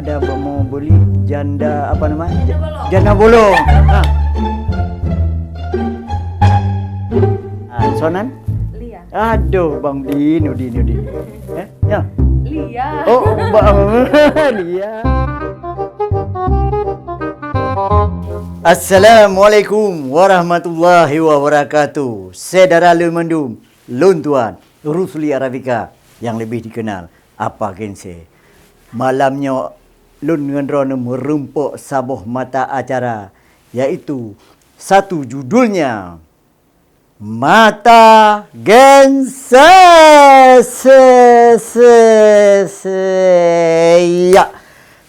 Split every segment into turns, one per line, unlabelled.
ada mau beli janda apa namanya? Janda bolong. Sonan?
Lia.
Aduh, Bang Din. Ya.
Lia.
Oh, Bang Lia. Assalamualaikum warahmatullahi wabarakatuh. Saudara Lumendum, Luntuan, Rusli Arabika yang lebih dikenal apa gense. Malamnya Lun Ngendrono merumpuk sabuh mata acara, yaitu satu judulnya Mata Gense. Ya.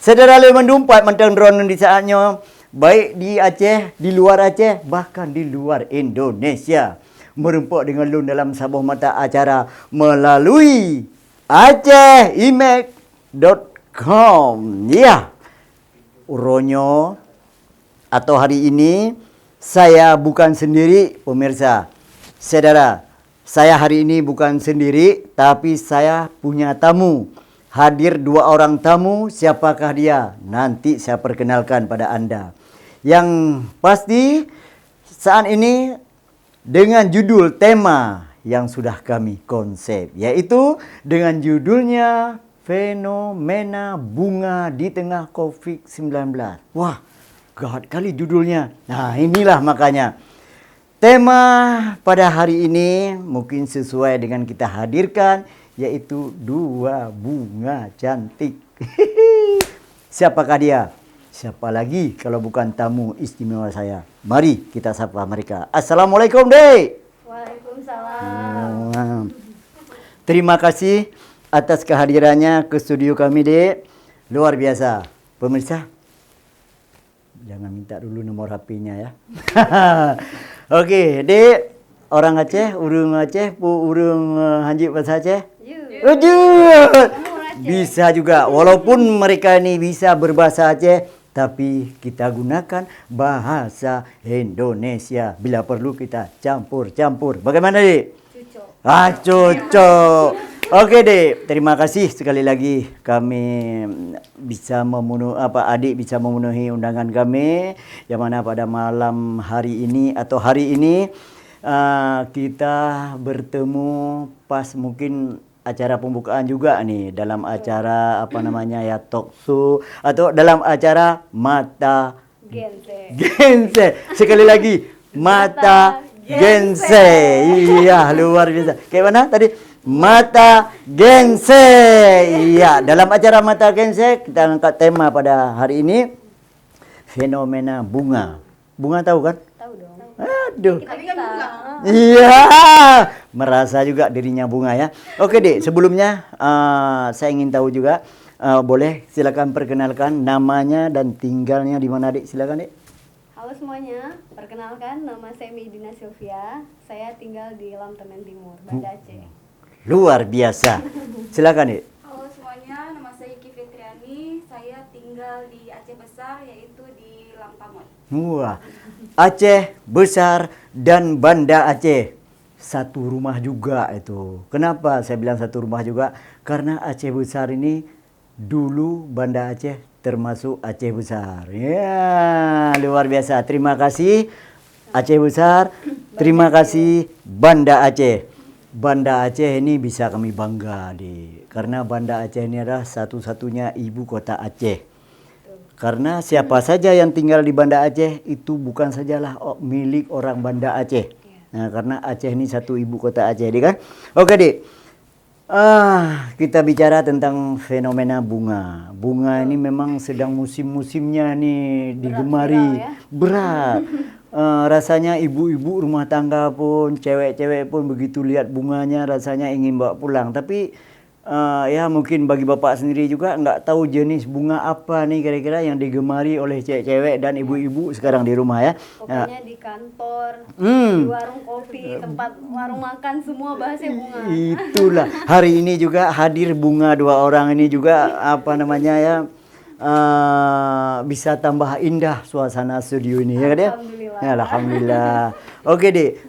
Saudara Lumendum, Pak Mentang Drone di saatnya baik di Aceh, di luar Aceh, bahkan di luar Indonesia. Merumpuk dengan Lun dalam sabuh mata acara melalui acehimek.com. Ya. Uronyo atau hari ini saya bukan sendiri, pemirsa. Saudara, saya hari ini bukan sendiri, tapi saya punya tamu. Hadir dua orang tamu, siapakah dia? Nanti saya perkenalkan pada Anda. Yang pasti saat ini dengan judul tema yang sudah kami konsep, yaitu dengan judulnya Fenomena Bunga di Tengah COVID-19. Wah, gawat kali judulnya. Nah, inilah makanya. Tema pada hari ini mungkin sesuai dengan kita hadirkan, yaitu dua bunga cantik. Siapakah dia? Siapa lagi kalau bukan tamu istimewa saya? Mari kita sapa mereka. Assalamualaikum, Dek.
Waalaikumsalam.
Terima kasih atas kehadirannya ke studio kami, Dek. Luar biasa. Pemirsa, jangan minta dulu nomor HP-nya ya. Okey, Dek. Orang Aceh, urung Aceh, urung hanjit bahasa Aceh? Bisa juga. Walaupun mereka ini bisa berbahasa Aceh, tapi kita gunakan bahasa Indonesia. Bila perlu kita campur-campur. Bagaimana, Dek?
Cocok.
Cocok. Oke, Dek. Terima kasih sekali lagi kami bisa adik bisa memenuhi undangan kami, yang mana pada malam hari ini atau hari ini kita bertemu pas mungkin acara pembukaan juga nih dalam acara talk show atau dalam acara Mata Gense. Sekali lagi, Mata Gense. Iya, luar biasa. Kayak mana tadi? Mata Gense. Iya, dalam acara Mata Gense kita angkat tema pada hari ini fenomena bunga. Bunga tahu kan?
Tahu dong.
Aduh.
Kita.
Iya, merasa juga dirinya bunga ya. Oke, Dek, sebelumnya saya ingin tahu juga, boleh silakan perkenalkan namanya dan tinggalnya di mana, Dek? Silakan, Dek.
Halo semuanya, perkenalkan nama saya Medina Sylvia. Saya tinggal di Lamtemen Timur, Banda Aceh.
Luar biasa. Silakan, Dek.
Halo semuanya, nama saya Yuki Fitriani. Saya tinggal di Aceh Besar, yaitu di Langkamot.
Wah, Aceh Besar dan Banda Aceh satu rumah juga itu. Kenapa saya bilang satu rumah juga? Karena Aceh Besar ini dulu Banda Aceh termasuk Aceh Besar. Ya, luar biasa. Terima kasih Aceh Besar. Terima kasih Banda Aceh. Banda Aceh ini bisa kami bangga karena Banda Aceh ini adalah satu-satunya ibu kota Aceh. Karena siapa saja yang tinggal di Banda Aceh itu bukan sajalah milik orang Banda Aceh. Nah, karena Aceh ini satu ibu kota Aceh, Dek, kan? Oke, Dek. Kita bicara tentang fenomena bunga. Bunga ini memang sedang musim-musimnya nih digemari. Berat. Rasanya ibu-ibu rumah tangga pun, cewek-cewek pun begitu lihat bunganya rasanya ingin bawa pulang. Tapi ya mungkin bagi bapak sendiri juga nggak tahu jenis bunga apa nih kira-kira yang digemari oleh cewek-cewek dan ibu-ibu sekarang di rumah ya.
Pokoknya di kantor, di warung kopi, tempat warung makan, semua bahasnya bunga.
Itulah. Hari ini juga hadir bunga dua orang ini juga bisa tambah indah suasana studio ini ya kan ya?
Alhamdulillah.
Ya, alhamdulillah. Oke, Dek.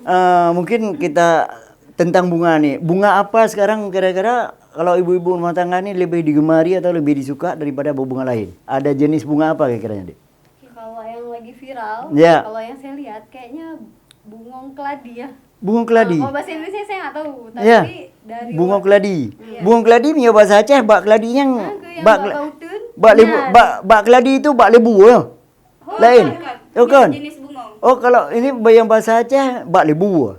Mungkin kita tentang bunga nih. Bunga apa sekarang kira-kira kalau ibu-ibu rumah tangga ini lebih digemari atau lebih disuka daripada bunga lain? Ada jenis bunga apa kira-kira, Dek?
Kalau yang lagi viral,
Ya.
kalau yang saya lihat kayaknya bungong keladi ya.
Bunga keladi.
Kalau bahasa Indonesia saya nggak tahu, tapi
Ya.
dari
Bunga keladi.
Iya.
Bunga keladi punya bahasa Aceh, bak keladinya
yang
bak
bautun.
bak lebu, bak keladi itu bak lebu ya.
Oh,
Lain.
bukan.
Oh kan?
Jenis bungong.
Oh kalau ini yang bahasa Aceh bak lebu.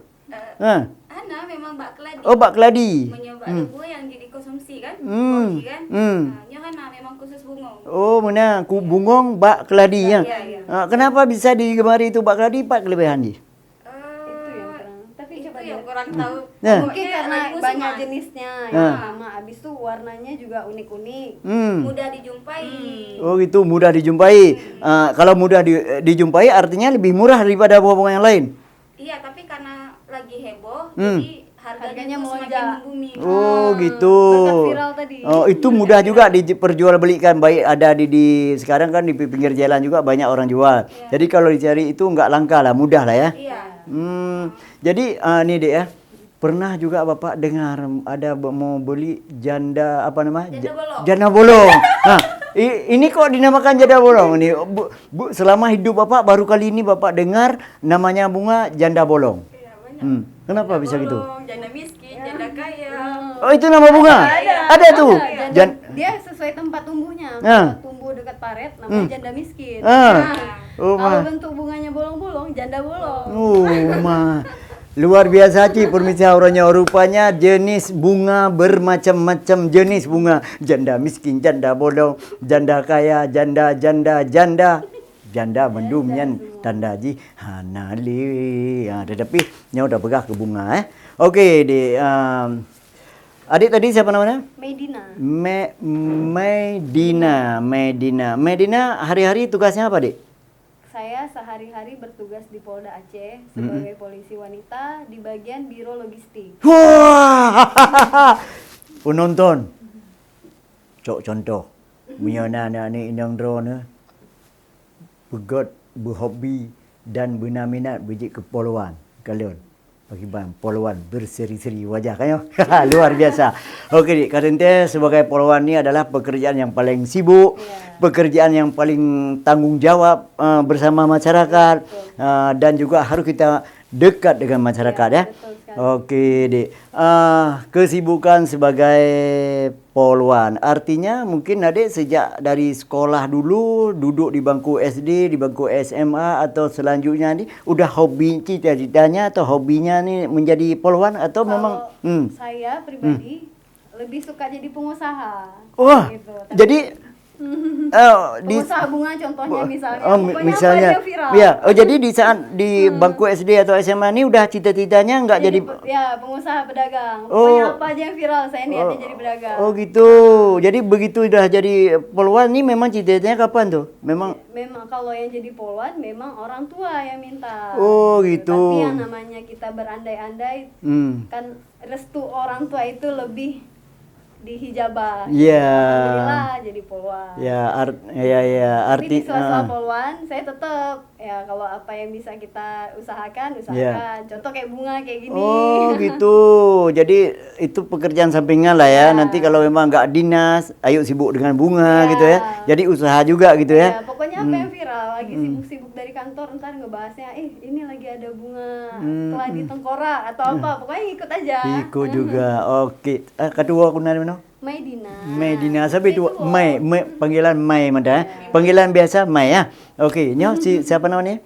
Ha.
Ana memang bak keladi.
Oh bak keladi.
Menyebab lebu yang dikonsumsi kan?
Hmm.
Kopi kan?
Hmm.
Nya kan memang khusus bungong.
Oh mana bungong bak keladi ya.
Iya, iya.
Kenapa bisa digemari itu bak keladi? Pak kelebihan dia.
Itu yang kurang. Tapi
Itu
coba
yang
lihat.
kurang tahu.
Ya.
Mungkin karena
lagi
banyak
musiman.
jenisnya
Ah.
yang pertama, habis itu warnanya juga unik-unik.
Mudah dijumpai.
Oh gitu mudah dijumpai. Kalau mudah dijumpai artinya lebih murah daripada bunga-bunga yang lain.
Iya, tapi karena lagi heboh,
Hmm.
jadi harganya
Harganya
tuh semakin
melonjak.
membumi.
Oh gitu.
berkat viral tadi.
Oh itu mudah juga diperjualbelikan. Baik ada di sekarang kan di pinggir jalan juga banyak orang jual. Jadi kalau dicari itu nggak langka lah, mudah lah ya.
Iya.
Jadi nih Dek ya. Pernah juga Bapak dengar ada mau beli janda apa nama?
Janda bolong.
Janda bolong. Nah, ini kok dinamakan janda bolong ini? Bu, selama hidup Bapak baru kali ini Bapak dengar namanya bunga janda bolong.
Iya, banyak.
Kenapa bisa gitu?
Bolong, janda miskin, janda kaya.
Oh, itu nama bunga? Ada tuh.
Dia sesuai tempat tumbuhnya.
Ah.
Kalau tumbuh dekat paret namanya janda miskin.
Ah. Oh,
Kalau
ma.
bentuk bunganya bolong-bolong, janda bolong.
Oh, ma. Luar biasa Ci, permisi auronya. Rupanya jenis bunga bermacam-macam jenis bunga. Janda miskin, janda bolong, janda kaya, janda mendumnya tanda ji hanali. Tetapi nya udah pegah ke bunga Oke, adik tadi siapa namanya?
Medina.
Medina hari-hari tugasnya apa, Dik?
Saya sehari-hari bertugas di Polda Aceh sebagai polisi wanita di bagian biro logistik.
Wah, penonton. Cok contoh, punya anak-anak ni indang drone begot, berhobi dan berminat bijik kepoluan kalian. Bagi bang poluan berseri-seri wajah kan ya. Luar biasa. Okey Dik, katanya sebagai poluan ni adalah pekerjaan yang paling sibuk, pekerjaan yang paling tanggung jawab bersama masyarakat dan juga harus kita dekat dengan masyarakat ya. Okey Dik. Kesibukan sebagai poluan artinya mungkin Adik sejak dari sekolah dulu duduk di bangku SD, di bangku SMA atau selanjutnya ni udah hobi cita-citanya atau hobinya ni menjadi poluan atau memang
Saya pribadi lebih suka jadi pengusaha.
wah
Gitu.
jadi
Pengusaha bunga contohnya misalnya.
Oh,
Pokoknya
misalnya
apa aja viral.
ya jadi di saat di bangku SD atau SMA ni udah cita-citanya enggak jadi
Ya, pengusaha pedagang.
Oh.
Pokoknya apa aja yang viral saya niatnya jadi pedagang.
Oh gitu. Jadi begitu udah jadi poluan ni memang cita-citanya kapan tuh? Memang
Memang kalau yang jadi poluan memang orang tua yang minta.
Oh, gitu.
Tapi yang namanya kita berandai-andai
hmm.
kan restu orang tua itu lebih dihijabah.
Ya.
Alhamdulillah jadi poluan.
Ya,
Tapi
arti
di sela-sela poluan saya tetap ya kalau apa yang bisa kita usahakan. Contoh kayak bunga kayak gini.
Oh gitu. Jadi itu pekerjaan sampingan lah ya. Nanti kalau memang nggak dinas, ayo sibuk dengan bunga gitu ya. Jadi usaha juga gitu
Ya,
ya.
pokoknya apa yang viral lagi sibuk-sibuk dari kantor ntar ngebahasnya, ini lagi ada bunga keladi tengkorak atau apa, pokoknya ikut aja.
Ikut juga. Oke. Kedua aku nanya mana? Medina. Sampai itu Mai, panggilan Mai mana? Panggilan biasa Mai ya. Okey, nyo siapa namanya?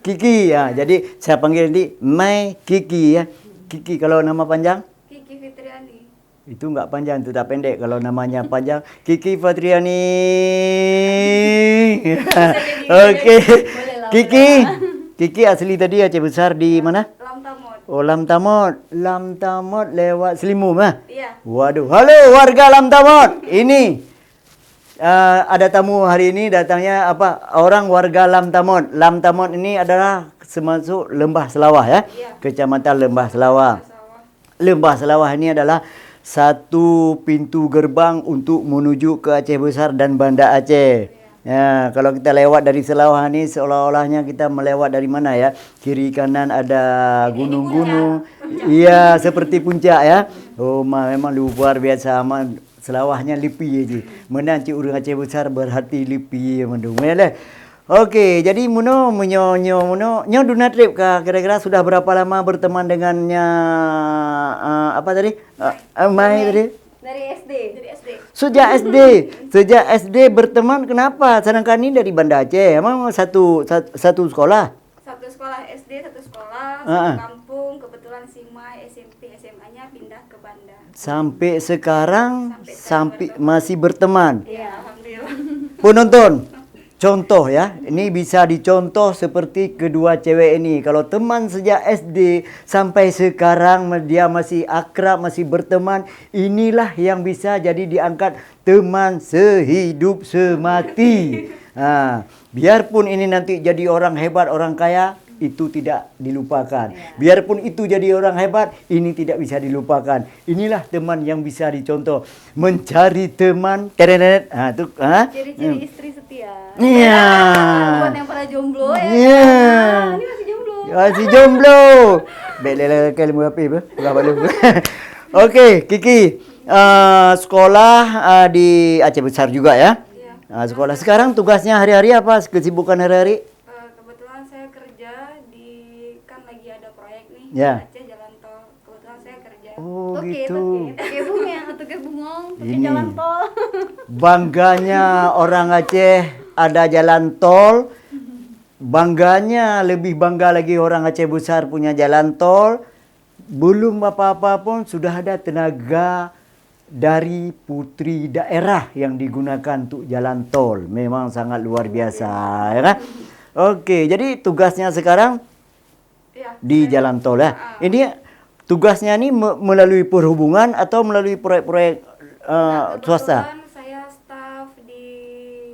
Kiki ya. Jadi saya panggil di Mai Kiki ya. Kiki kalau nama panjang?
Kiki Fitriani.
Itu enggak panjang, itu tak pendek. Kalau namanya panjang, Kiki Fitriani. Okey. Kiki asli tadi Aceh Besar di mana?
Lamtamot.
Oh, Lamtamot lewat Selimum
Iya.
Waduh. Halo warga Lamtamot. Ini ada tamu hari ini datangnya apa? Orang warga Lamtamot. Lamtamot ini adalah termasuk Lembah Selawah ya. Kecamatan Lembah Selawah. Lembah Selawah ini adalah satu pintu gerbang untuk menuju ke Aceh Besar dan Banda Aceh. Ya, kalau kita lewat dari Selawah ni seolah-olahnya kita melewat dari mana ya? Kiri kanan ada gunung-gunung. Iya, seperti puncak ya. Oh, memang luar biasa. Selawahnya lipi je. Menanci urang Aceh besar berhati lipi mendung. Yalah. Okey, jadi Muno menyonyo Muno nyo duna trip kah? Kira-kira sudah berapa lama berteman dengannya apa tadi? Mai tadi?
Dari SD.
Dari SD.
Sejak SD berteman kenapa? Sedangkan ini dari Banda Aceh. Emang satu sekolah?
Satu sekolah SD, satu sekolah,
Ah.
satu kampung. Kebetulan si Mai SMP, SMA-nya pindah ke Banda.
Sampai sekarang masih berteman.
Iya, alhamdulillah.
Penonton, contoh ya, ini bisa dicontoh seperti kedua cewek ini. Kalau teman sejak SD sampai sekarang dia masih akrab, masih berteman, inilah yang bisa jadi diangkat teman sehidup semati. Biarpun ini nanti jadi orang hebat, orang kaya, itu tidak dilupakan. Biarpun itu jadi orang hebat, ini tidak bisa dilupakan. Inilah teman yang bisa dicontoh. Mencari teman,
Ciri-ciri istri setia.
Iya.
Buat yang pada jomblo ya.
Iya.
Ini masih jomblo.
Masih jomblo. Baiklah kalau mau apa? Berapa lu? Okey, Kiki. Sekolah di Aceh Besar juga ya?
Iya.
Sekolah sekarang tugasnya hari-hari apa? Kesibukan hari-hari?
Kebetulan saya kerja di, kan lagi ada proyek nih
Ya.
di Aceh jalan tol. Kebetulan saya kerja.
Oh,
Oke,
gitu.
Pakai bung ya, atau kayak bungong, pakai
Ini.
jalan tol.
Bangganya orang Aceh ada jalan tol. Bangganya, lebih bangga lagi orang Aceh Besar punya jalan tol. Belum apa-apa pun sudah ada tenaga dari putri daerah yang digunakan untuk jalan tol. Memang sangat luar biasa, ya kan? Okey, jadi tugasnya sekarang
Iya.
di jalan tol ya. Ini tugasnya ni melalui perhubungan atau melalui proyek-proyek swasta?
Kebetulan saya staf di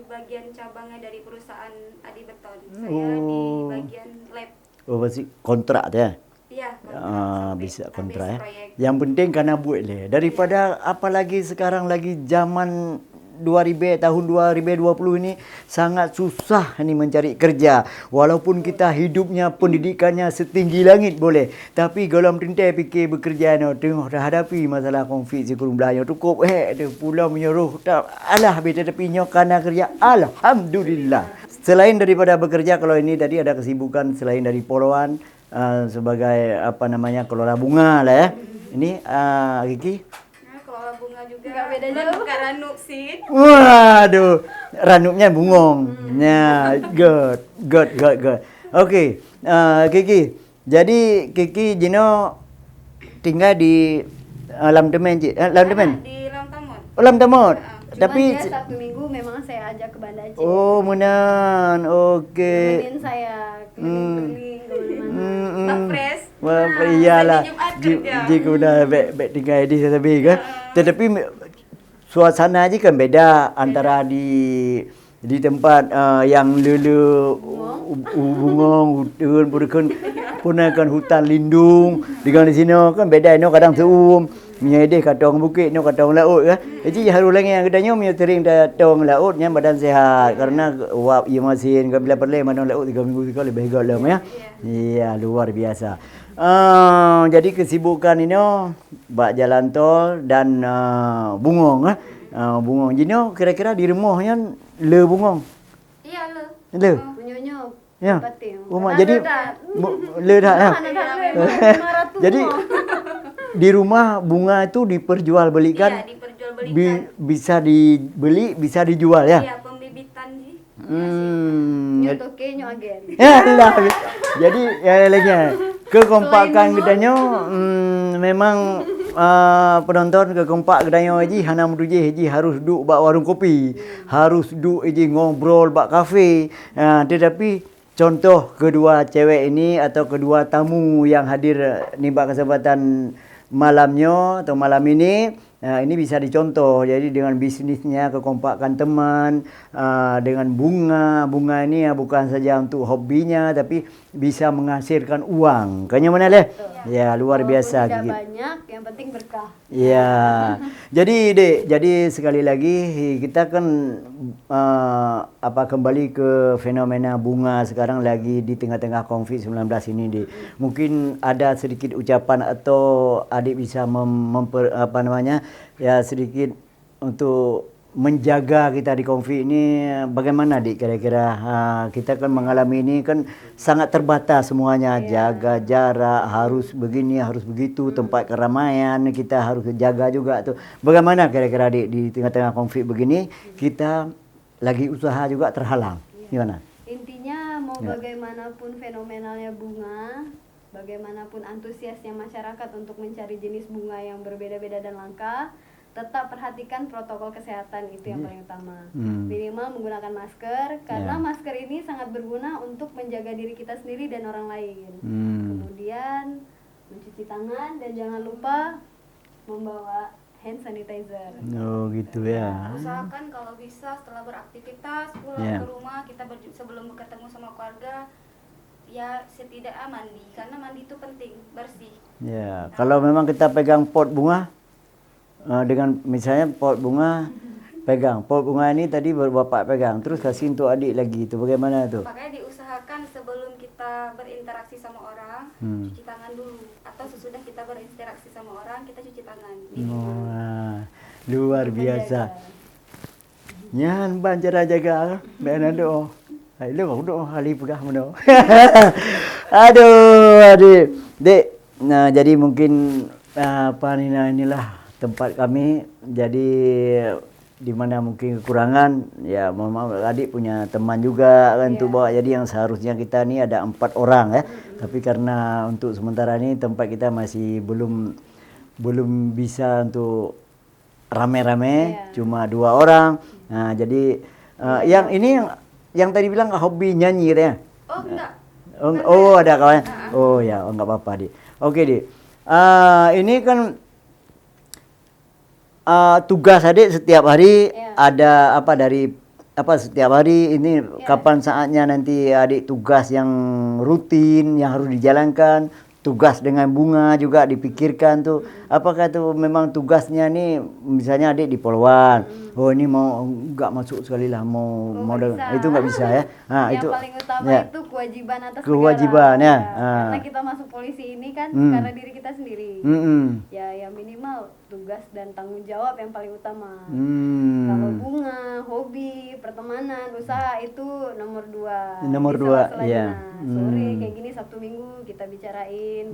bagian cabangnya dari perusahaan Adi Beton. Saya di bagian lab.
Oh, pasti kontrak tu ya.
Iya, kontrak
Bisa
sampai
kontrak ya.
habis proyek.
Yang penting karena buat le. Daripada apalagi sekarang lagi zaman 2000 tahun 2020 ini sangat susah ni mencari kerja. Walaupun kita hidupnya pendidikannya setinggi langit boleh, tapi kalau mentintai fikir bekerja no tengok dah hadapi masalah konflik sekurang belanya cukup dia pulau menyuruh tak alah beta tapi nyokana kerja alhamdulillah. Selain daripada bekerja, kalau ini tadi ada kesibukan selain dari poluan sebagai apa namanya kelola bunga lah ya. Ini Kiki.
Nah, kelola bunga juga.
Nggak beda
Dan
jauh.
buka ranuk sih.
Waduh, ranupnya bungong. Ya, good. Okey, Kiki. Jadi Kiki Jino tinggal di Lam Temen, Lam Temen.
Di Lantamot.
Lam Temot.
Cuma
Tapi
dia Sabtu Minggu memang saya ajak ke Banda Aceh.
oh, menan. Okey.
Nemenin saya keliling-keliling kemana-mana.
Tak fresh.
Wah, iyalah.
Hari Jumaat kerja.
Jika udah baik tinggal di sana kan. Tetapi suasana aja kan beda antara di tempat yang lele bungong hutan punakan hutan lindung dengan di sini kan beda no kadang seum menyedih katong bukit no katong laut kan. Jadi harus lagi yang kedanya punya sering datang lautnya badan sehat karena wap ia masin bila perlu mana laut 3 minggu sekali lebih galau ya. Iya, luar biasa. Jadi kesibukan ini bak jalan tol dan bungong bungong. Jadi kira-kira di rumahnya le bungong.
Iya, le.
Le.
Punyanya
Ya.
batin.
Rumah jadi le dah ya. Jadi di rumah bunga itu diperjualbelikan.
Iya, diperjualbelikan.
Bisa dibeli, bisa dijual ya.
Iya, pembibitan sih.
Nyotoke agen.
Yalah. Jadi ya lainnya kekompakan gedanya memang penonton kekompak gedanya haji hana muduje haji harus duduk bak warung kopi, harus duduk haji ngobrol bak kafe. Tetapi contoh kedua cewek ini atau kedua tamu yang hadir ni bak kesempatan malamnya atau malam ini Nah, ini bisa dicontoh. Jadi dengan bisnisnya, kekompakan teman, dengan bunga ini ya bukan saja untuk hobinya, tapi bisa menghasilkan uang. Kayaknya mana leh? Ya luar
Walaupun
biasa.
tidak
Gigi.
banyak, yang penting berkah.
Ya, jadi Dek, jadi sekali lagi kita kan kembali ke fenomena bunga sekarang lagi di tengah-tengah COVID-19 ini, Dek. Mungkin ada sedikit ucapan atau adik bisa ya sedikit untuk menjaga kita di COVID ini bagaimana, Dik, kira-kira kita kan mengalami ini kan sangat terbatas semuanya, jaga jarak, harus begini, harus begitu, tempat keramaian kita harus jaga juga tuh. Bagaimana kira-kira, Dik, di tengah-tengah konflik begini kita lagi usaha juga terhalang, gimana?
Intinya mau bagaimanapun fenomenalnya bunga, bagaimanapun antusiasnya masyarakat untuk mencari jenis bunga yang berbeda-beda dan langka, tetap perhatikan protokol kesehatan, itu yang paling utama. Minimal menggunakan masker, karena masker ini sangat berguna untuk menjaga diri kita sendiri dan orang lain. Kemudian mencuci tangan dan jangan lupa membawa hand sanitizer.
Oh gitu ya.
Usahakan kalau bisa setelah beraktivitas pulang ke rumah kita sebelum bertemu sama keluarga ya setidaknya mandi, karena mandi itu penting, bersih.
Ya, kalau memang kita pegang pot bunga dengan misalnya pot bunga pegang pot bunga ini tadi bapak pegang terus kasih untuk adik lagi, itu bagaimana tuh?
Makanya diusahakan sebelum kita berinteraksi sama orang cuci tangan dulu, atau sesudah kita berinteraksi sama orang kita cuci tangan.
Wah, luar biasa. Nyan ban cara jaga benar doh. Hai lo doh kali pegah meno. Aduh, adik. Dek, nah jadi mungkin inilah tempat kami, jadi di mana mungkin kekurangan ya mama adik punya teman juga kan untuk bawa, jadi yang seharusnya kita ni ada 4 orang ya, tapi karena untuk sementara ini tempat kita masih belum bisa untuk rame-rame, cuma 2 orang. Nah jadi yang ini yang tadi bilang hobi nyanyi ya?
Oh enggak.
Oh ada kawan. Oh ya, enggak apa-apa, Dik. Oke, Dik. Ini kan tugas adik setiap hari ada setiap hari ini kapan saatnya nanti adik tugas yang rutin yang harus dijalankan, tugas dengan bunga juga dipikirkan tuh. Apakah tuh memang tugasnya nih misalnya adik di Poluan, oh ini mau enggak masuk sekali lah mau itu enggak bisa ya. Nah,
yang
itu
paling utama itu kewajiban atas
kewajiban
negara.
ya.
Karena kita masuk polisi ini kan karena diri kita sendiri. Ya yang minimal tugas dan tanggung jawab yang paling utama. Kalau bunga, hobi, pertemanan, usaha itu nomor 2.
Nomor 2 ya.
Sore kayak gini Sabtu Minggu kita bicarain.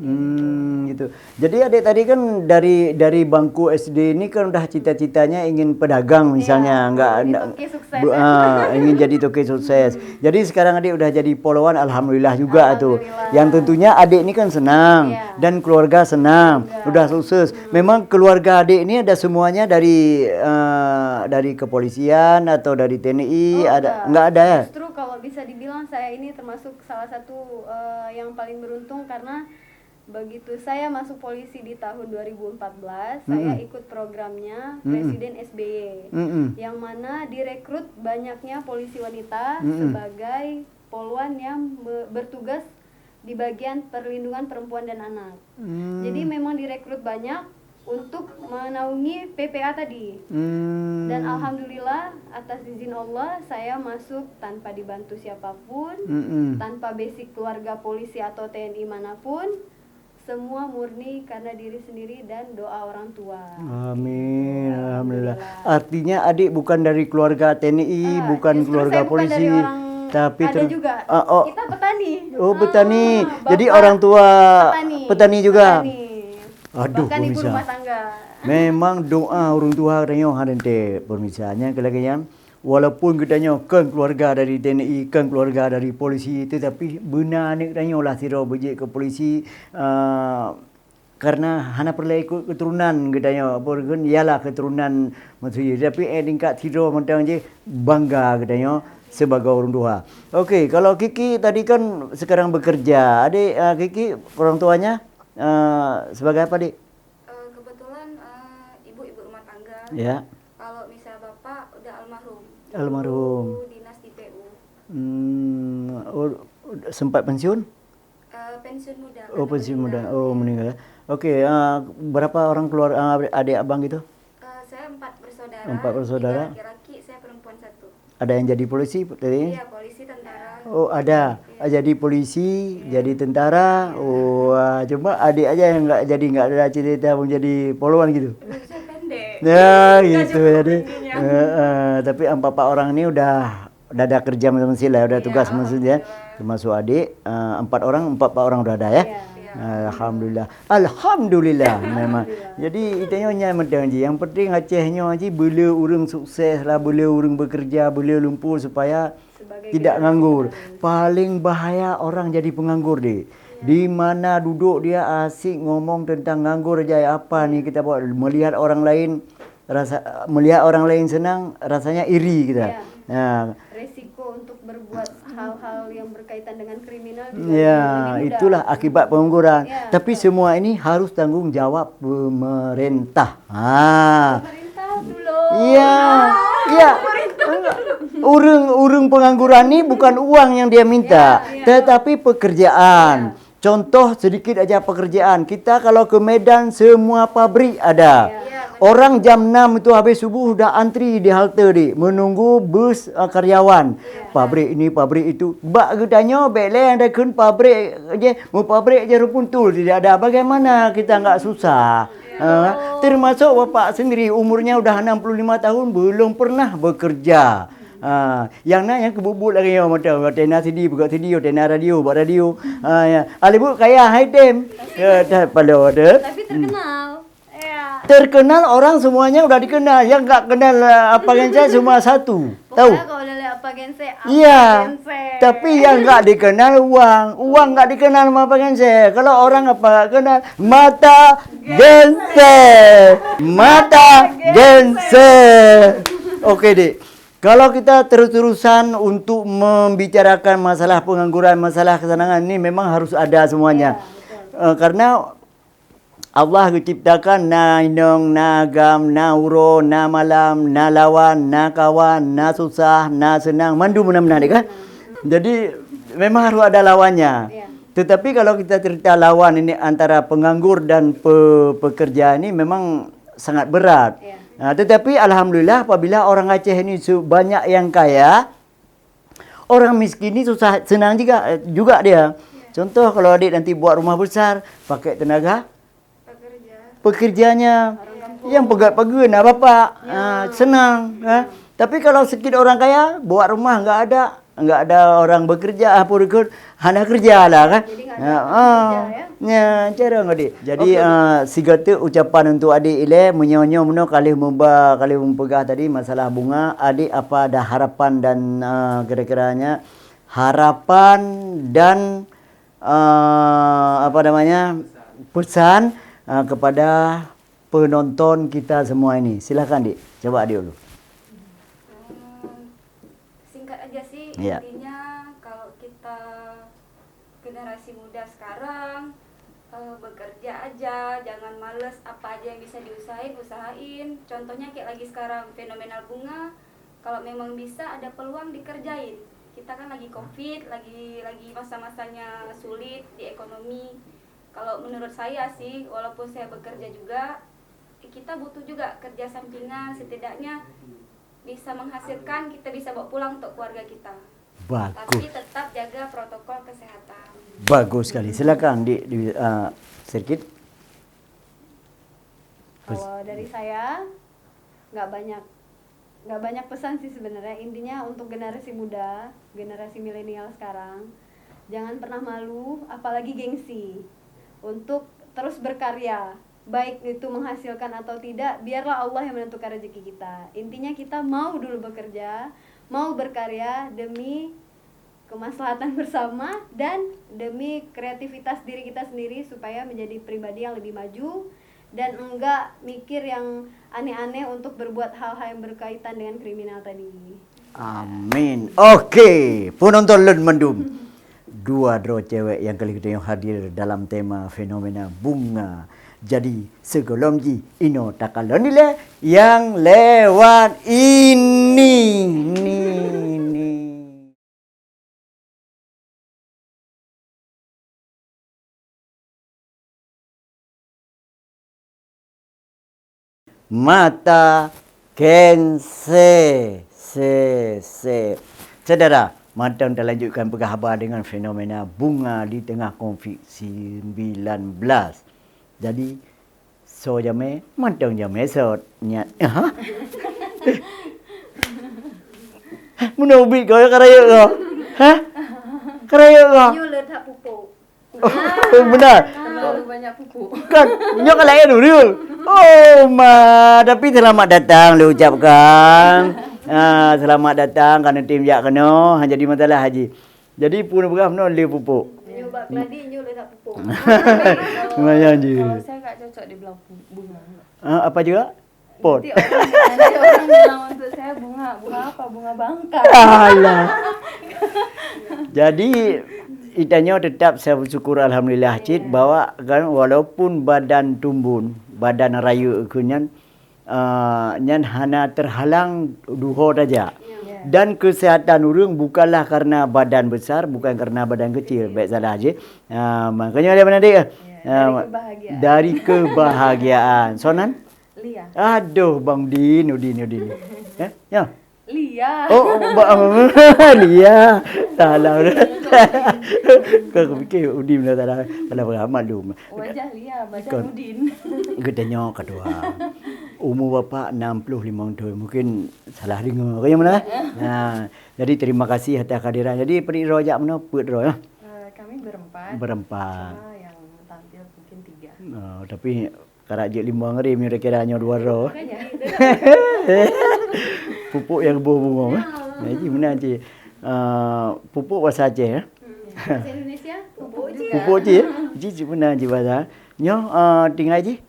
Gitu. Jadi adik tadi kan dari bangku SD ini kan udah cita-citanya ingin pedagang misalnya, ingin jadi toke sukses. Jadi sekarang adik udah jadi polwan, alhamdulillah juga tuh. Yang tentunya adik ini kan senang dan keluarga senang, udah sukses. Memang keluarga adik ini ada semuanya dari kepolisian atau dari TNI, enggak ada ya?
Justru kalau bisa dibilang saya ini termasuk salah satu yang paling beruntung, karena begitu saya masuk polisi di tahun 2014, saya ikut programnya Presiden SBY, yang mana direkrut banyaknya polisi wanita sebagai polwan yang bertugas di bagian perlindungan perempuan dan anak. Jadi memang direkrut banyak untuk menaungi PPA tadi. Dan alhamdulillah atas izin Allah saya masuk tanpa dibantu siapapun, tanpa basic keluarga polisi atau TNI manapun. Semua murni karena diri sendiri dan doa orang tua.
Amin, alhamdulillah. Artinya adik bukan dari keluarga TNI, bukan keluarga polisi, tapi
ada juga. Kita petani.
Oh, petani. Jadi orang tua petani juga.
Petani.
Aduh,
bahkan ibu rumah tangga.
Memang doa orang tua katanya harente permisalnya kelaganya. Walaupun katanya kan keluarga dari TNI, kan keluarga dari polisi, tetapi benar ni katanya lah siro bejek ke polisi karena hana perlu ikut keturunan katanya. Kan ialah keturunan maksudnya, tapi tingkat siro mentang je bangga katanya sebagai orang tua. Okey, kalau Kiki tadi kan sekarang bekerja. Adik Kiki orang tuanya sebagai apa, Dik?
Kebetulan ibu rumah
Ya.
Kalau misal bapak udah almarhum.
Almarhum.
Dulu dinas di PU.
Sempat pensiun?
Pensiun muda.
Oh,
karena
pensiun muda.
meninggal.
Oh, meninggal. Oke, berapa orang keluar adik abang gitu?
Saya 4 bersaudara.
4 bersaudara.
3 laki-laki, saya perempuan 1.
Ada yang jadi polisi tadi?
Iya, polisi, tentara.
Oh, ada. Jadi polisi, jadi tentara. Oh, cuma adik aja yang nggak ada cita-cita mau jadi polwan gitu.
Saya pendek.
Ya,
Nggak
gitu
cukup
jadi.
tingginya.
Tapi 4 orang ini udah ada kerja masing-masing lah, udah
Iya,
tugas maksudnya.
alhamdulillah.
Termasuk adik, 4 orang udah ada ya.
Iya.
Alhamdulillah. Alhamdulillah memang. Jadi itunya medang je. Yang penting Acehnya je boleh orang sukses lah, boleh orang bekerja, boleh lumpur supaya
Sebagai
tidak
generasi
nganggur.
penerus.
Paling bahaya orang jadi penganggur deh. Di mana duduk dia asik ngomong tentang nganggur aja apa nih kita buat, melihat orang lain senang rasanya iri kita.
Iya.
Nah,
Resiko untuk berbuat hal-hal yang berkaitan dengan kriminal juga
ya,
lebih mudah.
itulah akibat pengangguran.
Ya,
Tapi semua ini harus tanggung jawab pemerintah.
Pemerintah dulu.
Iya, iya. Urung pengangguran ini bukan uang yang dia minta, tetapi pekerjaan. Contoh sedikit aja pekerjaan. Kita kalau ke Medan semua pabrik ada. Orang jam 6 itu habis subuh udah antri di halte di menunggu bus karyawan. Pabrik ini, pabrik itu. Bak tanya bele yang ada kun pabrik aja, mau pabrik aja rupuntul tidak ada. Bagaimana kita enggak susah? Termasuk bapak sendiri umurnya udah 65 tahun belum pernah bekerja. Yang nak yang kebubut lagi yang macam tena CD buka CD tena radio buat radio. Ya. Alibu kaya hai dem. Ya dah pada ada.
Tapi terkenal. Ya.
Terkenal orang semuanya udah dikenal. Yang enggak kenal apa yang saya cuma satu. Tahu?
Pokoknya kalau udah lihat apa gense, apa
Iya.
gense.
Tapi yang enggak dikenal uang. Uang enggak dikenal sama apa gense. Kalau orang apa enggak kenal mata gense. Mata gense. Oke, Dik. Kalau kita terus-terusan untuk membicarakan masalah pengangguran, masalah kesenangan ini memang harus ada semuanya. Karena Allah ciptakan na inong, na agam, na uro, na malam, na lawan, na kawan, na susah, na senang. Mandu benar-benar kan? Jadi memang harus ada lawannya.
Iya.
Tetapi kalau kita cerita lawan ini antara penganggur dan pekerja ini memang sangat berat.
Iya.
Nah, tetapi alhamdulillah apabila orang Aceh ini banyak yang kaya, orang miskin ini susah senang juga dia. Contoh kalau adik nanti buat rumah besar, pakai tenaga pekerjanya yang pegat-pegat nak bapak, senang. Tapi kalau sedikit orang kaya buat rumah enggak ada orang bekerja apa ikut hanya kerja lah kan.
Jadi nggak ada orang bekerja,
Ya, cara adik. Jadi sigata ucapan untuk adik ile menyonyo meno kali mempegah tadi masalah bunga. Adik apa ada harapan dan kira-kiranya harapan dan pesan kepada penonton kita semua ini. Silakan Dik. Coba adik dulu.
Singkat aja sih,
Iya.
intinya kalau kita generasi muda sekarang bekerja aja, jangan males, apa aja yang bisa usahain. Contohnya kayak lagi sekarang fenomenal bunga, kalau memang bisa ada peluang dikerjain. Kita kan lagi Covid, lagi masa-masanya sulit di ekonomi. Kalau menurut saya sih, walaupun saya bekerja juga, kita butuh juga kerja sampingan, setidaknya bisa menghasilkan, kita bisa bawa pulang untuk keluarga kita.
Bagus.
Tapi tetap jaga protokol kesehatan.
Bagus sekali. Silakan di sedikit.
Kalau dari saya nggak banyak pesan sih sebenarnya. Intinya untuk generasi muda, generasi milenial sekarang, jangan pernah malu, apalagi gengsi untuk terus berkarya. Baik itu menghasilkan atau tidak, biarlah Allah yang menentukan rezeki kita. Intinya kita mau dulu bekerja, mau berkarya demi kemaslahatan bersama dan demi kreativitas diri kita sendiri supaya menjadi pribadi yang lebih maju dan enggak mikir yang aneh-aneh untuk berbuat hal-hal yang berkaitan dengan kriminal tadi.
Amin. Oke, penonton Len Mendum. Dua draw cewek yang kali kita yang hadir dalam tema fenomena bunga. Jadi segolong ji ino takalonile yang lewat ini. Ni. Mata gense se. Saudara, Matang dah lanjutkan perkhabar dengan fenomena bunga di tengah konflik 19. Jadi, so jame, Matang jame so nyat. Ha? Mana ubit kau karaya kau? Ha? Karaya kau?
You letak pupuk.
Benar.
Terlalu banyak pupuk.
Kan, nyok lain dulu. Oh, tapi selamat datang lu ucapkan. Selamat datang kerana tim jak kena jadi masalah haji. Jadi pun berapa no le pupuk.
You bak keladi, you letak pupuk.
Lumayan je.
Kalau saya tak cocok dibilang bunga.
Apa juga? Pot.
Nanti orang bilang untuk saya bunga apa? Bunga bangka.
Alah. Jadi itanya tetap saya bersyukur alhamdulillah cik bahwa kan walaupun badan tumbun, badan raya kunyan nyan hana terhalang duho saja. Dan kesihatan urang bukanlah karena badan besar, bukan karena badan kecil. Baik salah je. Makanya dia mana dia? Dari kebahagiaan. Sonan?
Lia.
Aduh, Bang Din. Ya.
Lia.
Oh, Lia. Salah. Kau fikir Udin lah salah beramal lu.
Wajah Lia, badan Udin.
Gedenya kedua. Umur bapa 65 tahun. Mungkin salah dengar. Kau yang mana? Jadi terima kasih atas kehadiran. Jadi pergi rojak mana? Put roh ya.
Kami berempat.
Berempat.
Cuma yang tampil mungkin 3.
Tapi karak je 5 ngeri kira-kira hanya 2 roh. Pupuk yang bunga. Jadi mana je? Pupuk bahasa Aceh ya.
Bahasa Indonesia, pupuk je.
Pupuk je. Ji mana je bahasa. Nyo tinggal je?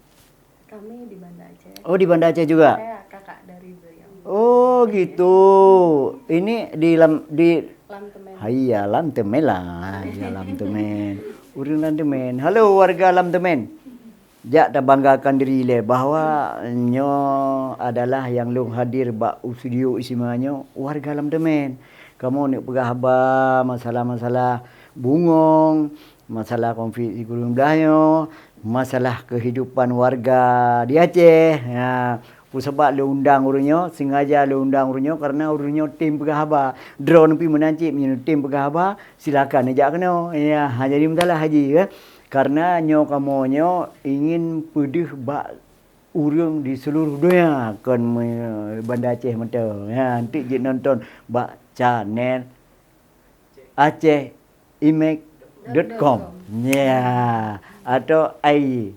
Kami di Banda Aceh.
Oh, di Banda Aceh juga.
Saya kakak dari beliau.
Oh, gitu. Ini di
Lam Temen.
Hayya, Lam Temen lah. Ya, Lam Temen. Urang Lam Temen. Halo warga Lam Temen. Jak dah banggakan diri le bahawa nyo adalah yang long hadir bak studio istimewanya warga Lam Temen. Kamu nak berkhabar masalah-masalah bungong, masalah konflik di Gunung Melayu, masalah kehidupan warga di Aceh. Sebab lu undang urunyo, sengaja lu undang urunyo karena urunyo tim berkhabar. Drone pi menancip menjadi tim berkhabar, silakan ajak kena. Ya, jadi masalah haji ya. Karena nyo kamonyo ingin pedih bak urang di seluruh dunia kan Banda Aceh mata. Ya, nanti je nonton bak channel aceh.imek.com. Ya, atau ai.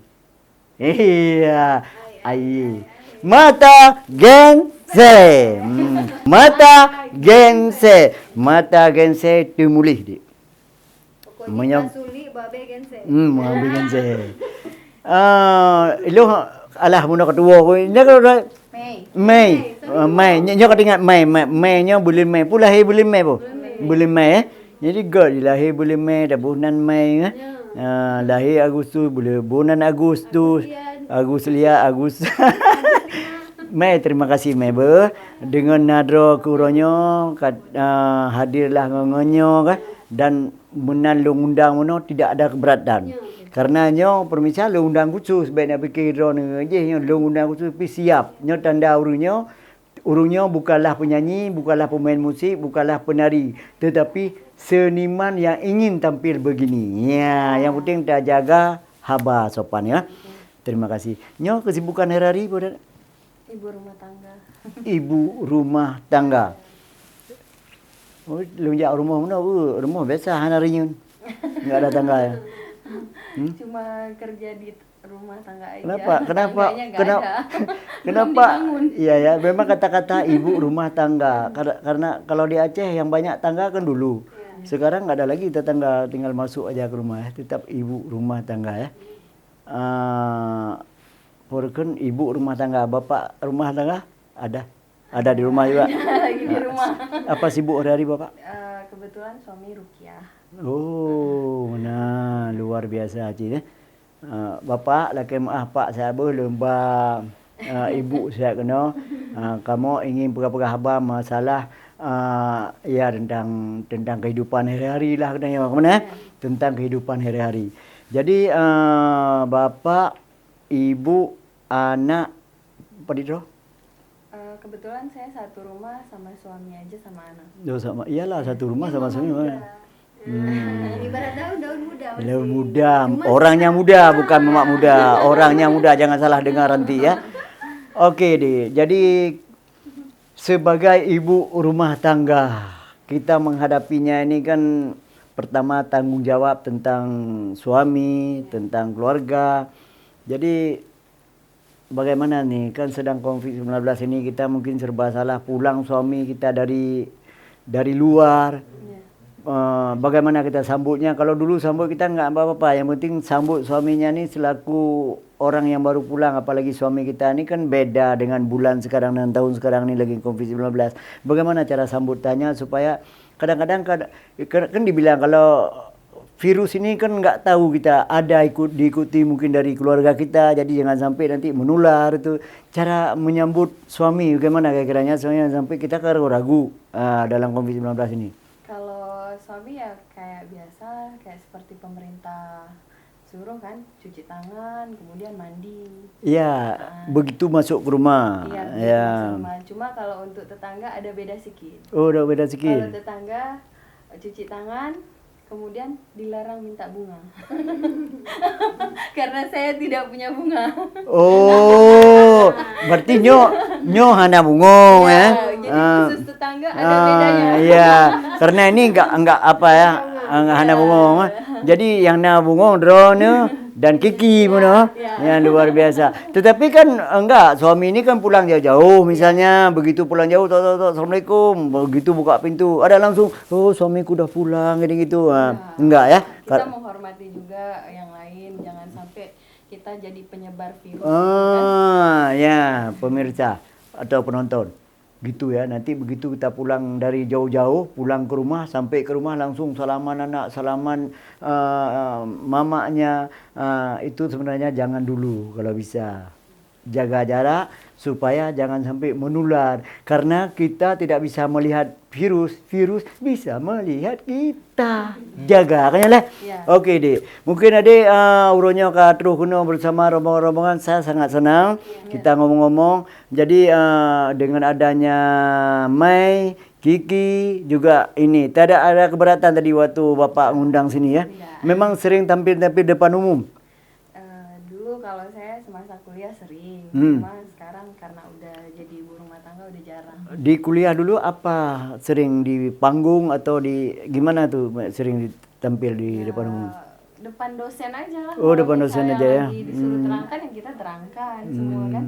Iya, ai. Mata gense. Mata gense. Mata gense tumulih di.
Pokoknya suli babe gense.
Babe gense. Lu alah muna ketua ko. Nya kalau Mei. Nya kata ingat Mei nya bulan Mei. Pula hai bulan Mei po. Bulan Mei. Jadi god lahir bulan Mei dah bulan Mei lahir Agustus bulan Agustus. Agustus. Mei, terima kasih Mei dengan nadra kuronyo hadirlah ngonyo kan dan menalung undang mono tidak ada keberatan. Karena nyo permisa lu undang khusus baik nak fikir drone aje nyo lu undang khusus pi siap. Nyo tanda urungnya bukanlah penyanyi, bukanlah pemain musik, bukanlah penari, tetapi seniman yang ingin tampil begini. Ya, yang penting tak jaga haba sopan ya. Terima kasih. Nyo kesibukan hari-hari pada
Ibu rumah tangga.
Ibu rumah tangga. Oh, lunjak rumah mana? Rumah biasa harinya. Enggak ada tangga ya.
Cuma kerja di rumah tangga aja.
Kenapa? Kenapa? Iya ya, memang kata-kata ibu rumah tangga. Karena kalau di Aceh yang banyak tangga kan dulu. Sekarang enggak ada lagi tetangga, tinggal masuk aja ke rumah. Tetap ibu rumah tangga ya. Porken ibu rumah tangga, bapak rumah tangga ada di rumah juga.
Lagi di rumah.
Apa sibuk hari-hari bapak?
Kebetulan suami rukiah.
Oh, nah luar biasa Cik. Bapak laki maaf pak saya lembang ibu saya kena kamu ingin pegah-pegah abang masalah ya tentang kehidupan hari-hari lah katanya mana tentang kehidupan hari-hari. Jadi bapak, ibu, anak apa itu?
Kebetulan saya satu rumah sama suami aja sama anak.
Sama iyalah satu rumah sama suami mana?
Ibarat daun muda.
Daun muda, orangnya muda bukan mamak muda, orangnya muda jangan salah dengar nanti ya. Oke deh, jadi sebagai ibu rumah tangga kita menghadapinya ini kan pertama tanggung jawab tentang suami, tentang keluarga. Jadi bagaimana nih kan sedang COVID-19 ini kita mungkin serba salah pulang suami kita dari luar. Bagaimana kita sambutnya? Kalau dulu sambut kita nggak apa-apa, yang penting sambut suaminya nih selaku orang yang baru pulang, apalagi suami kita ini kan beda dengan bulan sekarang dan tahun sekarang ini lagi COVID-19. Bagaimana cara sambutannya supaya kadang-kadang kan dibilang kalau virus ini kan nggak tahu kita ada diikuti mungkin dari keluarga kita, jadi jangan sampai nanti menular itu. Cara menyambut suami bagaimana kira-kiranya soalnya sampai kita ragu-ragu dalam COVID-19 ini.
Kalau suami ya kayak biasa, kayak seperti pemerintah suruh kan, cuci tangan, kemudian mandi.
Iya, begitu masuk ke rumah.
Iya,
ya.
sama. Cuma kalau untuk tetangga ada beda sedikit.
Oh, udah beda
Kalau
sedikit.
tetangga cuci tangan, kemudian dilarang minta bunga. Karena saya tidak punya bunga.
Oh, berarti nyo hana bungong ya.
Jadi khusus tetangga ada bedanya.
Iya, karena ini enggak apa ya, enggak hana bungong. Jadi yang na bungong drone dan Kiki mana yang luar biasa. Tetapi kan enggak, suami ini kan pulang jauh-jauh misalnya, begitu pulang jauh assalamualaikum, begitu buka pintu ada langsung oh suamiku udah pulang gitu. Enggak ya.
Kita menghormati juga yang lain, jangan sampai kita jadi penyebar virus.
Ya, pemirsa atau penonton. Gitu ya, nanti begitu kita pulang dari jauh-jauh, pulang ke rumah, sampai ke rumah langsung salaman anak, salaman mamanya, itu sebenarnya jangan dulu kalau bisa. Jaga jarak supaya jangan sampai menular. Karena kita tidak bisa melihat virus, virus bisa melihat kita. Jaga kan lah.
Ya.
Oke deh. Mungkin ada uronya ke terus kuno bersama rombongan-rombongan, saya sangat senang kita ngomong-ngomong. Jadi dengan adanya Mai, Kiki juga ini, tidak ada keberatan tadi waktu Bapak ngundang sini ya.
Tidak.
Memang sering tampil-tampil depan umum.
Dulu kalau saya semasa kuliah sering, cuma sekarang karena udah jadi ibu rumah tangga udah jarang.
Di kuliah dulu apa sering di panggung atau di gimana tuh sering tampil di depan umum?
Depan dosen aja lah.
Oh,
Kalau
depan dosen
misalnya
aja ya.
lagi disuruh terangkan yang kita terangkan semua kan.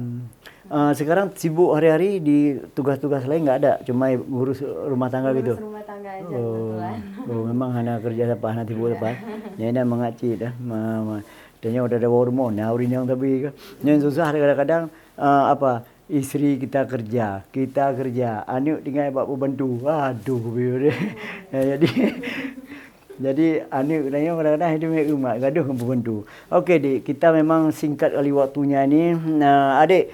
Sekarang sibuk hari-hari di tugas-tugas lain nggak ada, cuma ngurus rumah tangga gitu.
Ngurus rumah tangga aja kebetulan.
Oh, memang hana kerja apa hana tibu apa. Nyana mengaci dah. Tanya udah ada hormon, naurin yang tapi yang susah kadang-kadang apa istri kita kerja, anu tinggal bapak bantu. Aduh, biar jadi anu tanya kadang-kadang hidup rumah, gaduh bantu. Okey, Dik, kita memang singkat kali waktunya ini. Adik,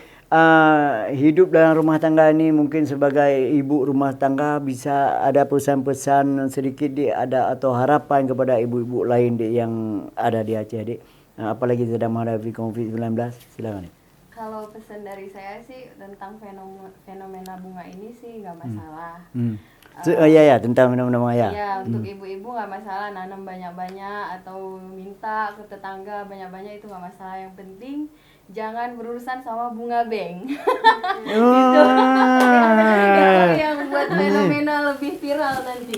hidup dalam rumah tangga ini mungkin sebagai ibu rumah tangga bisa ada pesan-pesan sedikit Dik, ada atau harapan kepada ibu-ibu lain Dik yang ada di Aceh Dik. Apalagi sedang menghadapi COVID-19, silakan.
Kalau pesan dari saya sih tentang fenomena bunga ini sih nggak masalah.
Ya tentang fenomena bunga ya.
Iya, untuk ibu-ibu nggak masalah nanam banyak-banyak atau minta ke tetangga banyak-banyak, itu nggak masalah. Yang penting jangan berurusan sama bunga bank. Itu yang buat fenomena lebih viral nanti.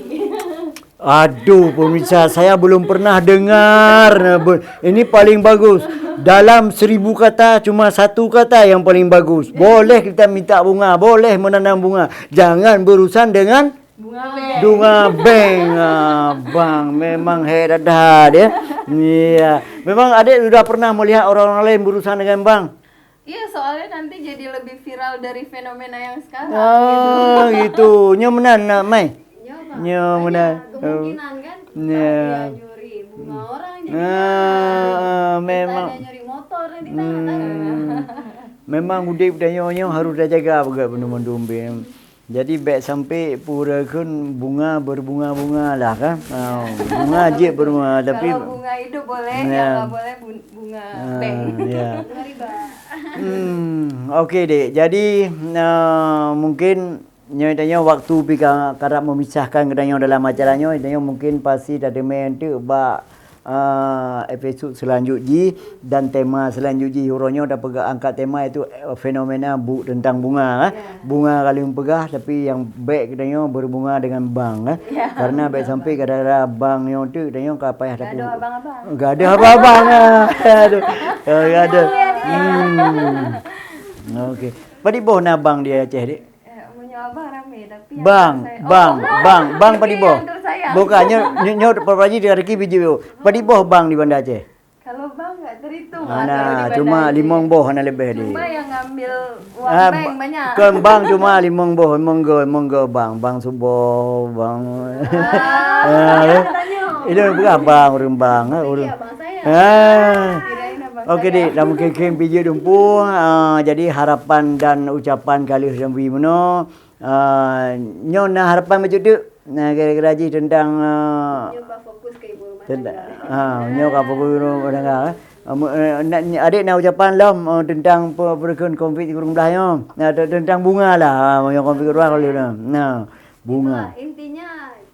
Aduh, pemirsa, saya belum pernah dengar. Ini paling bagus. Dalam 1000 kata, cuma 1 kata yang paling bagus. Boleh kita minta bunga, boleh menanam bunga. Jangan berurusan dengan bunga bank. Bang, memang hebat ya. Iya. Memang adik sudah pernah melihat orang-orang lain berurusan dengan bank?
Iya, soalnya nanti jadi lebih viral dari fenomena yang sekarang.
Gitu. Nyomenan, Mai. Nyomenan.
Kemungkinan kan
Iya.
dia nyuri bunga orang jadi
memang
ada nyuri motor di tangan.
memang udip dan nyonya harus dah jaga juga benda-benda umbi. Jadi baik sampai pura kun bunga berbunga-bunga lah kan. Bunga je berbunga tapi
Kalau bunga hidup boleh,
Ya.
yang nggak boleh bunga bank.
ya.
Bunga riba.
Okey dek. Jadi mungkin nyonya tanya waktu pika karak memisahkan kedanya dalam acaranya, tanya mungkin pasti dah demen tu ba episod selanjutnya dan tema selanjutnya huronyo dah pegah angkat tema itu fenomena tentang bunga bunga kali pegah tapi yang baik kedanya berbunga dengan bang karena baik sampai kadang-kadang bang yang tu kedanya ka payah
Nggak ada abang-abang.
enggak ada abang-abang aduh enggak ada okey padi boh na bang dia Aceh dik
Punya abang rame tapi yang
Bang,
saya-
bang padi boh.
Yang tersayang.
Bukannya nyo perpaji di rezeki biji boh. Padi boh bang di Banda Aceh.
Kalau bang nggak terhitung lah kalau di
Ana
Banda
cuma
Aceh.
5 boh ana lebih di.
Cuma yang ngambil uang bank banyak.
Kan bang cuma 5 boh, monggo bang subuh bang. Itu bukan bang urang bang.
Iya bang saya.
Kirain abang
Okey dik, dah mungkin biji dumpu. Jadi harapan dan ucapan kali sampai mana nyo nak harapan macam tu. Nah kira-kira ji tentang
Nyoba fokus ke ibu rumah
tentang
tangga.
nyo apa guru dengar. Adik nak ucapan lah tentang perkon konflik kurang belahnya. Tentang bunga lah yang konflik kurang kalau dah. Nah, bunga.
Itulah, intinya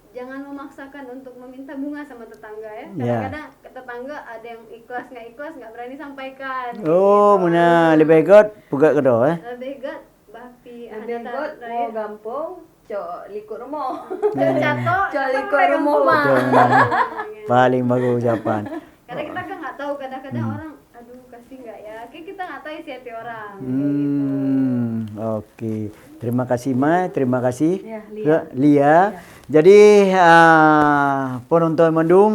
jangan memaksakan untuk meminta bunga sama tetangga ya.
Ya.
Kadang-kadang ke tetangga ada yang ikhlas nggak berani sampaikan.
Oh, mana lebih kot buka kedua
Lebih gat bakti
Lebih god mau gampang, cok likur rumah.
Cato.
Cok likur rumah mah.
Paling bagus ucapan.
Karena kita kan nggak tahu kadang-kadang orang, aduh kasih nggak ya? Kayak kita nggak tahu isi hati orang.
Okey. Terima kasih Ma, terima kasih
Ya,
Lia. Jadi penonton mendung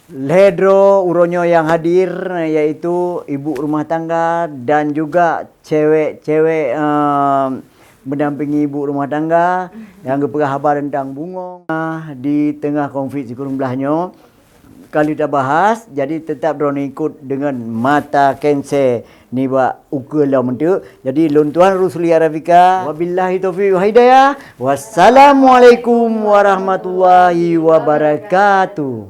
Ledro uronyo yang hadir yaitu ibu rumah tangga dan juga cewek-cewek mendampingi ibu rumah tangga yang berhabar tentang bunga di tengah konflik kurung belahnya. Kali dah bahas, jadi tetap drone ikut dengan mata kanser ni buat ukur lah mentu. Jadi Tuan Rusli Arafika. Wabillahi taufiq wa hidayah. Wassalamualaikum warahmatullahi wabarakatuh.